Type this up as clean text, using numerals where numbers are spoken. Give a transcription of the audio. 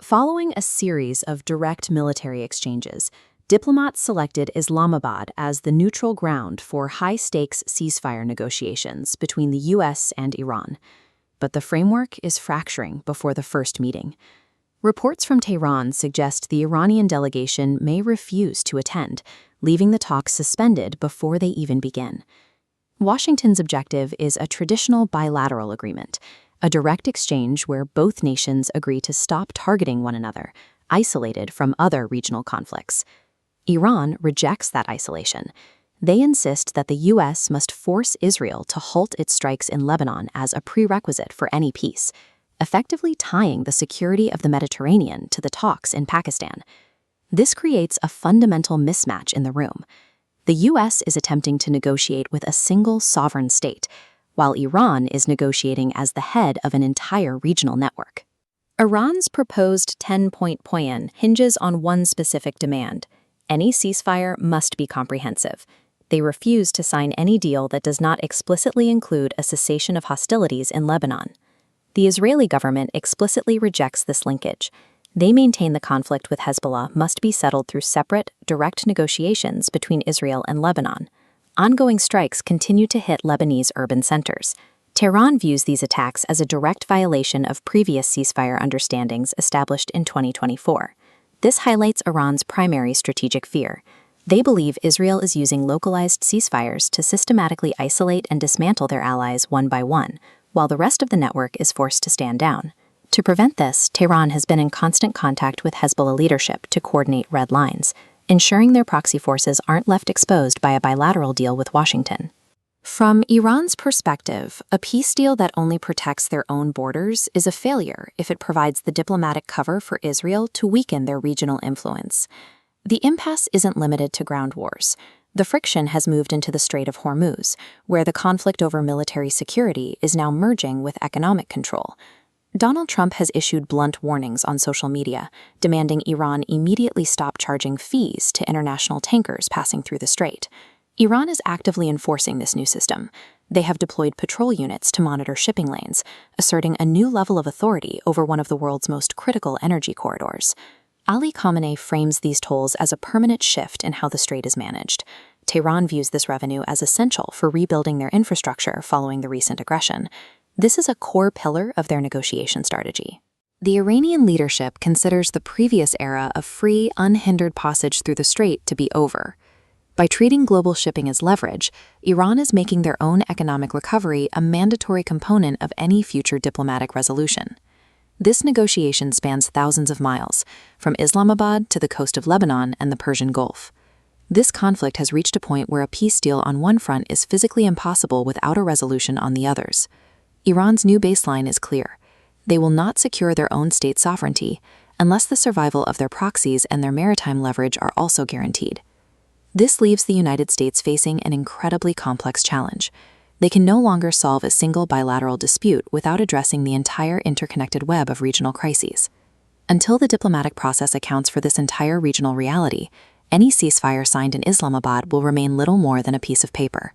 Following a series of direct military exchanges, diplomats selected Islamabad as the neutral ground for high-stakes ceasefire negotiations between the U.S. and Iran. But the framework is fracturing before the first meeting. Reports from Tehran suggest the Iranian delegation may refuse to attend, leaving the talks suspended before they even begin. Washington's objective is a traditional bilateral agreement, a direct exchange where both nations agree to stop targeting one another, isolated from other regional conflicts. Iran rejects that isolation. They insist that the U.S. must force Israel to halt its strikes in Lebanon as a prerequisite for any peace, effectively tying the security of the Mediterranean to the talks in Pakistan. This creates a fundamental mismatch in the room. The U.S. is attempting to negotiate with a single sovereign state, while Iran is negotiating as the head of an entire regional network. Iran's proposed 10-point plan hinges on one specific demand: any ceasefire must be comprehensive. They refuse to sign any deal that does not explicitly include a cessation of hostilities in Lebanon. The Israeli government explicitly rejects this linkage. They maintain the conflict with Hezbollah must be settled through separate, direct negotiations between Israel and Lebanon. Ongoing strikes continue to hit Lebanese urban centers. Tehran views these attacks as a direct violation of previous ceasefire understandings established in 2024. This highlights Iran's primary strategic fear. They believe Israel is using localized ceasefires to systematically isolate and dismantle their allies one by one, while the rest of the network is forced to stand down. To prevent this, Tehran has been in constant contact with Hezbollah leadership to coordinate red lines, ensuring their proxy forces aren't left exposed by a bilateral deal with Washington. From Iran's perspective, a peace deal that only protects their own borders is a failure if it provides the diplomatic cover for Israel to weaken their regional influence. The impasse isn't limited to ground wars. The friction has moved into the Strait of Hormuz, where the conflict over military security is now merging with economic control. Donald Trump has issued blunt warnings on social media, demanding Iran immediately stop charging fees to international tankers passing through the strait. Iran is actively enforcing this new system. They have deployed patrol units to monitor shipping lanes, asserting a new level of authority over one of the world's most critical energy corridors. Ali Khamenei frames these tolls as a permanent shift in how the strait is managed. Tehran views this revenue as essential for rebuilding their infrastructure following the recent aggression. This is a core pillar of their negotiation strategy. The Iranian leadership considers the previous era of free, unhindered passage through the strait to be over. By treating global shipping as leverage, Iran is making their own economic recovery a mandatory component of any future diplomatic resolution. This negotiation spans thousands of miles, from Islamabad to the coast of Lebanon and the Persian Gulf. This conflict has reached a point where a peace deal on one front is physically impossible without a resolution on the others. Iran's new baseline is clear. They will not secure their own state sovereignty unless the survival of their proxies and their maritime leverage are also guaranteed. This leaves the United States facing an incredibly complex challenge. They can no longer solve a single bilateral dispute without addressing the entire interconnected web of regional crises. Until the diplomatic process accounts for this entire regional reality, any ceasefire signed in Islamabad will remain little more than a piece of paper.